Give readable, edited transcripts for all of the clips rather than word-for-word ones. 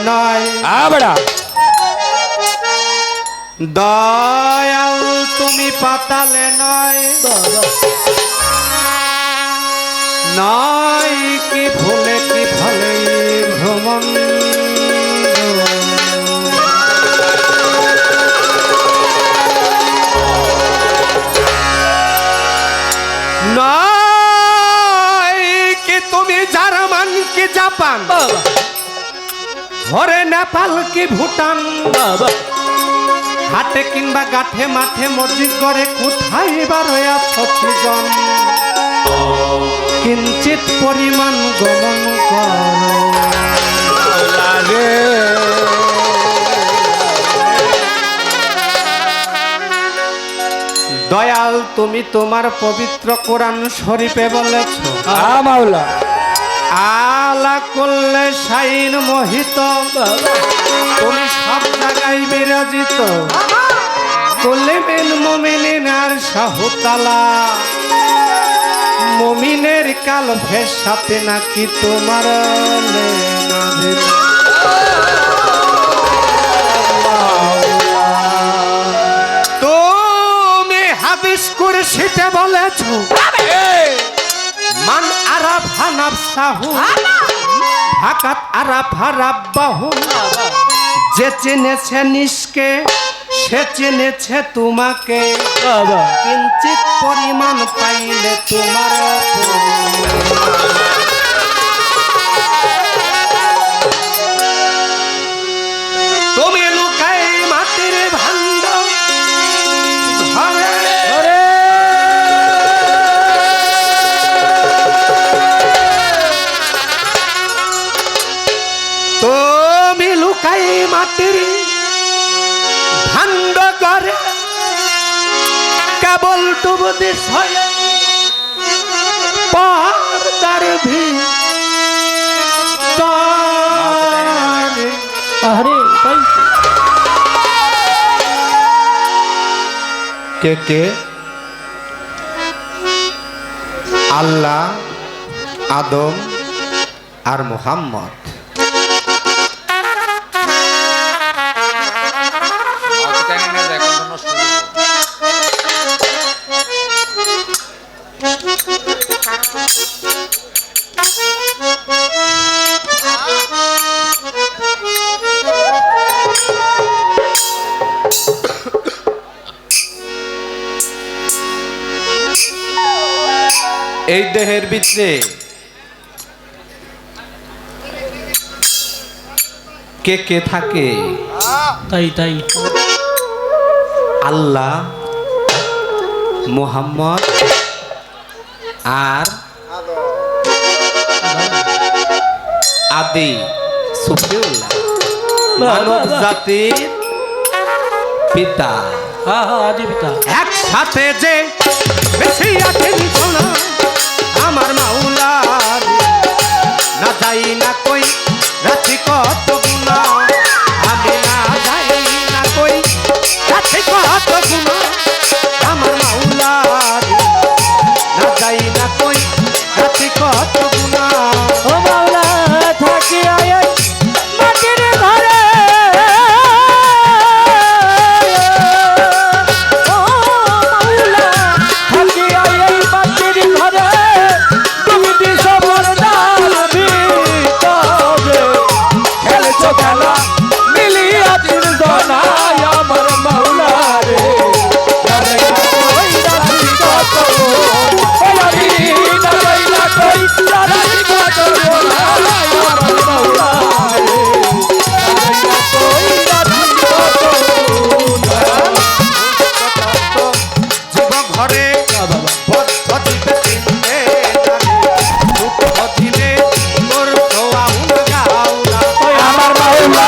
নয় আবড়া দয়াল তুমি পাতালে নয় নয় কি ভুলে কি ফলে ভ্রমণ নয় কি তুমি জার্মান কি জাপান ঘরে নেপাল কি ভুটান হাটে কিংবা গাঠে মাঠে মসজিদ করে কোথায় বার ছত্রিজন কিঞ্চিত পরিমাণ গমন করো দয়াল তুমি তোমার পবিত্র কোরআন শরীফে বলেছ মাওলা আলা করলে শাইন মোহিত তুমি সব জায়গায় বিরাজিত কুল্লিমিন মুমিনিন আর শাহতালা মুমিনের কাল ভেস সাথে নাকি তোমার তুমি হাদিস কুরসিতে বলেছ মান আরাফা নাফসাহু হাকাত আরাফা রাব্বাহু যে চিনেছে নিজকে সে চিনেছে তোমাকে কিঞ্চিত পরিমাণ পাইলে তোমার তুমি লুকাই মাটির ভাণ্ড ঘরে তুমি লুকাই মাটির ভাণ্ড করে কেবল ডুবো দিস পর্দার ভিতরে কে কে আল্লাহ আদম আর মুহাম্মদ এই দেহের ভিতরে কে কে থাকে তাই তাই আল্লাহ মুহাম্মদ আর আদি সুফিউল্লাহ মানব জাতির পিতা আদি পিতা একসাথে যে বেশি আছেন সোনা আমার মাওলার না যাই না কই রাতি কত গুণা আমি না যাই না কই রাতি কত গুণা আমার মাওলার না যাই না কই রাতি কত গুণা ও মাওলা থাকি আয় মাটির ঘরে ও মাওলা থাকি আয় মাটির ঘরে তুমি দিশবর দাল ভিতরে খেলছো খেলা মিলিয়া দিন জনায় আমার মাওলা রে ওই রাতি কত ওই রাতি না যাইলা কই রাতি কত আমার মাওলা রে ওই রাতি কত জীব ঘরে পদ্ধতিতে চিনতে দুঃখ দিলে তোর তো আউন গাওলা ওই আমার মাওলা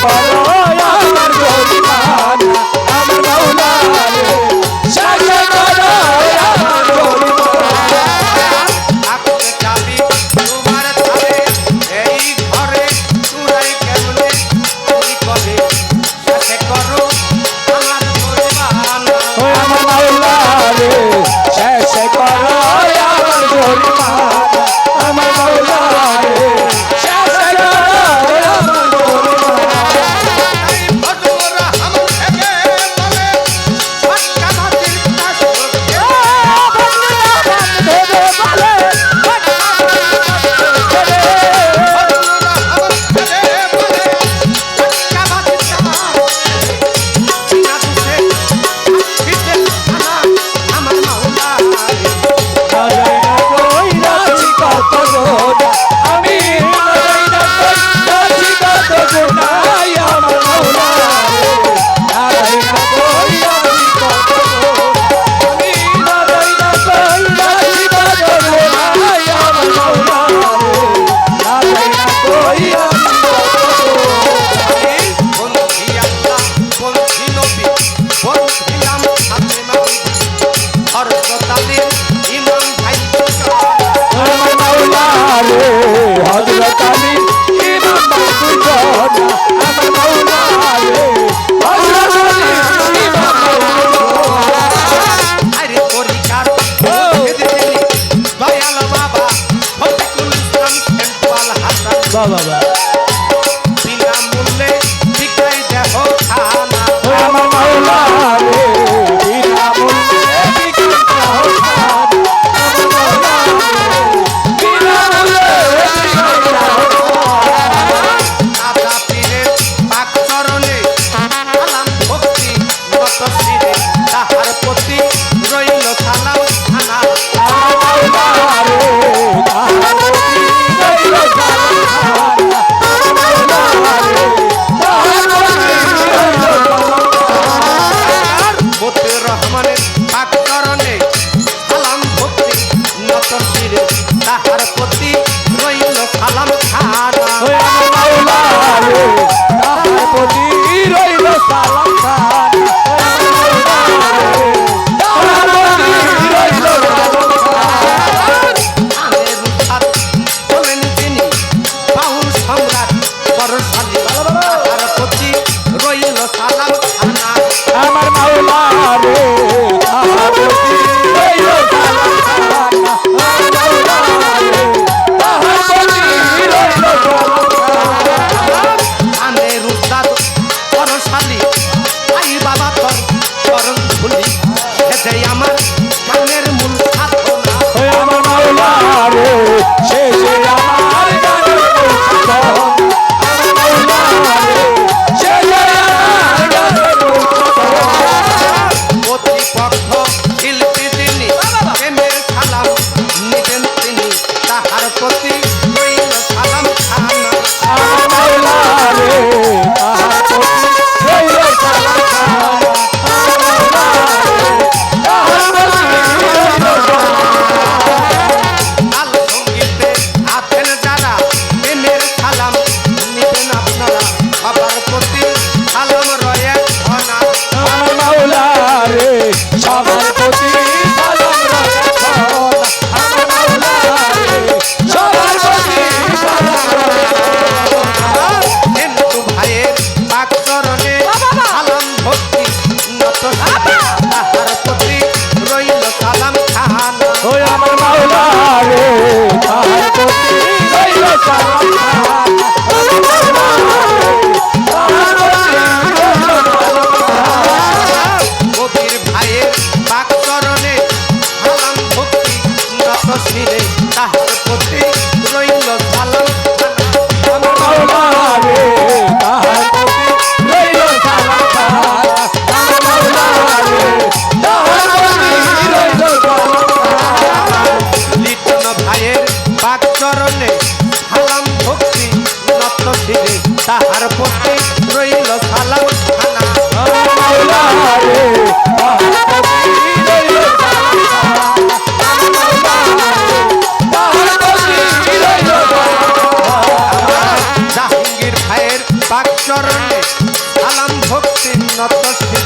করো আমার জরিমানা আমার মাওলা রে শেষ করো আমার জরিমানা আকুতে চাবি তোমার তালে এই ঘরে চুরাই কেমনে তুমি কবে শেষে করো আমার জরিমানা ও আমার মাওলা রে শেষ করো আমার জরিমানা আমার মাওলা রে শেষ করো আমার জরিমানা এই ভজর হাম থেকে বলে সক্কা মাটির কাছে হযরত আলী ইমাম বাদুর আমার মাওলা রে হযরত আলী ইমাম বাবা বিনামূল্যে বিকাই দেহ খানা আমার মাওলা রে বিনা মূল্যে বিকাশ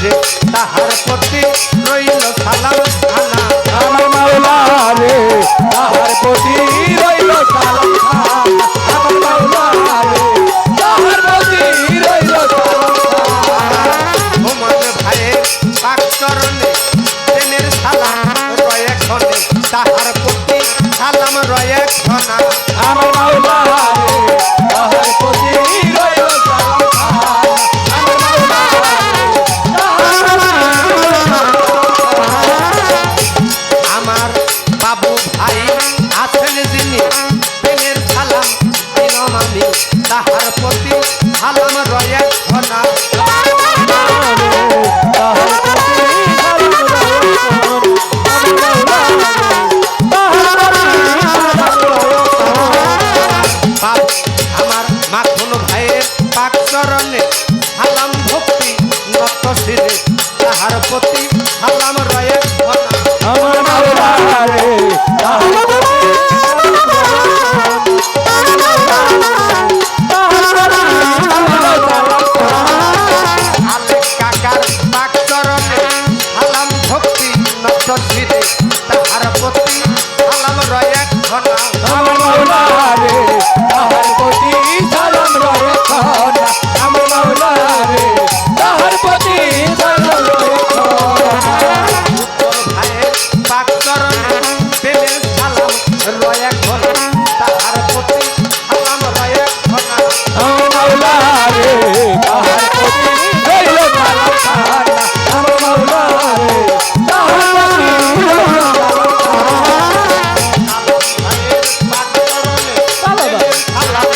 শিরে তাহার প্রতি রইল সালাম খানা আমার মাওলা রে তাহার প্রতি রইল সালাম খানা আমার মাওলা রে তাহার প্রতি রইল সালাম খানা ভুমন ভাইয়ের পাক চরণে প্রেমের সালাম রয়ে ক্ষণে তাহার প্রতি সালাম রয়ে ক্ষণা আমার মাওলা রে তাহার প্রতি রইল সালাম খানা আমার মাওলা রে আমার বাবু ভাই আছেন যিনি প্রেমের সালাম দিলাম আমি তাহার প্রতি সালাম রয়ে ক্ষণা আমার মাখন ভাইয়ের পাক চরণে সালাম ভক্তি নত শিরে তাহার প্রতি সালাম রয়ে ক্ষণা আমার মাওলা রে তাহার প্রতি আলেক কাকার পাক চরণে সালাম ভক্তি নত শিরে তাহার প্রতি সালাম রয়ে ক্ষণা আমার মাওলা রে তাহার প্রতি সালাম রয়ে ক্ষণা আমার মাওলা রে তাহার প্রতি সালাম রয়ে ক্ষণা উত্তর ভাইয়ের পাক চরণে প্রেমের সালাম রয়ে ক্ষণা তাহার প্রতি সালাম রয়ে ক্ষণা আমার মাওলা রে তাহার প্রতি রইল সালাম খানা আমার মাওলা রে তাহার প্রতি রইল সালাম খানা ভাইয়ের পাক চরণে প্রেমের সালাম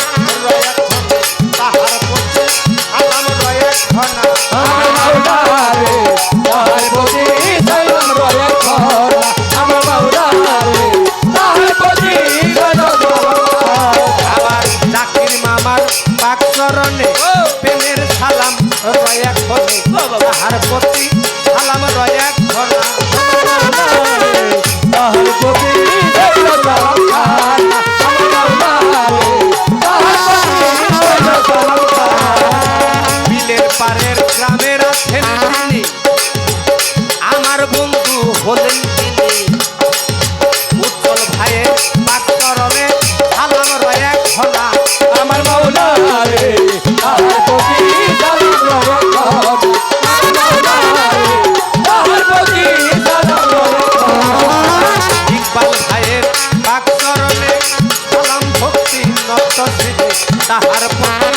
রয়ে ক্ষণা তাহার প্রতি সালাম রয়ে ক্ষণা আমার মাওলা রে তাহার প্রতি সালাম রয়ে ক্ষণা আমার মাওলা রে তাহার প্রতি রইল সালাম খানা আবার জাকির মামার পাক চরণে প্রেমের সালাম রয়ে ক্ষণে তাহার প্রতি সালাম রয়ে ক্ষণা তাহার প্রতি রইল সালাম খানা আমার মাওলা রে তাহার প্রতি রইল সালাম খানা বিলের পারের গ্রামের আছেন তিনি আমার বন্ধু হলেন তিনি উজ্জ্বল ভাইয়ের পাক চরণে সালাম রয়ে ক্ষণা আমার মাওলা রে তাহার প্রতি সালাম রয়ে ক্ষণা আমার মাওলা রে তাহার প্রতি সালাম রয়ে ক্ষণা ইকবাল ভাইয়ের পাক চরণে সালাম ভক্তি নত শিরে তাহার প্রতি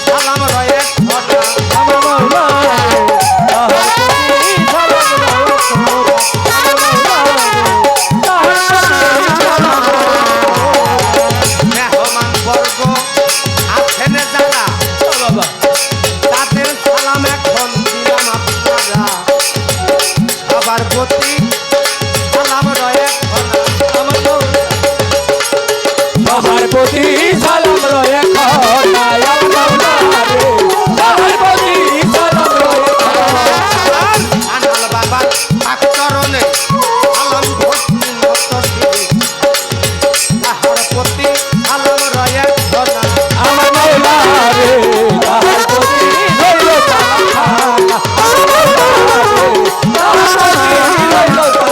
সালাম রয়ে ক্ষণা আমার মাওলা রে তাহার প্রতি সালাম রয়ে ক্ষণা আমার মাওলা রে তাহার প্রতি সালাম রয়ে মেহমান বর্গ আছেন যারা বাবা তাদের সালাম এখন দিলাম আপনারা সবার প্রতি সালাম রয়ে ক্ষণা আমার মাওলা তাহার প্রতি সালাম রয়ে ক্ষণা আমার মাওলা রে তাহার প্রতি সালাম রয়ে ক্ষণা আনাল বাবার পাক চরণে সালাম ভক্তি নত শিরে তাহার প্রতি সালাম রয়ে ক্ষণা আমার মাওলা রে তাহার প্রতি রইল সালাম খানা আমার মাওলা রে তাহার প্রতি রইল সালাম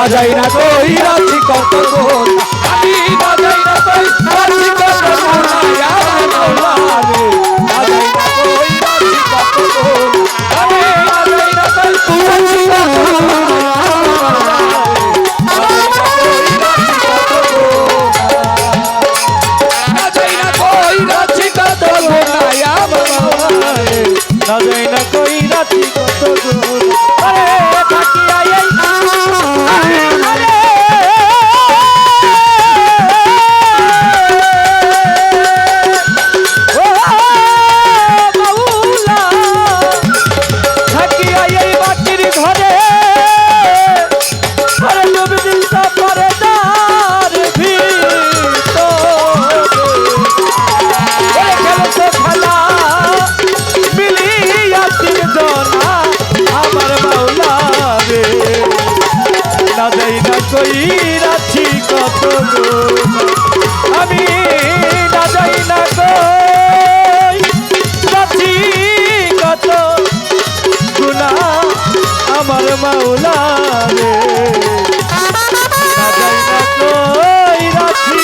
না যাই না কই রাখি কত গুণ আমি না যাই না কই রাখি কত গুণ আমার মাওলা রে না যাই না কই রাখি কত গুণ আমি না যাই না কই রাখি কত গুণ না যাই না কই রাখি কত গুণ আমার মাওলা রে না যাই না কই রাখি কত গুণ আরে থাকি আই কই রাখি কত গুণ আমি না যাই না কই রাখি কত গুণ আমার মাওলা রে না যাই না কই রাখি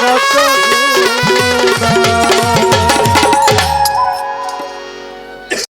কত গুণ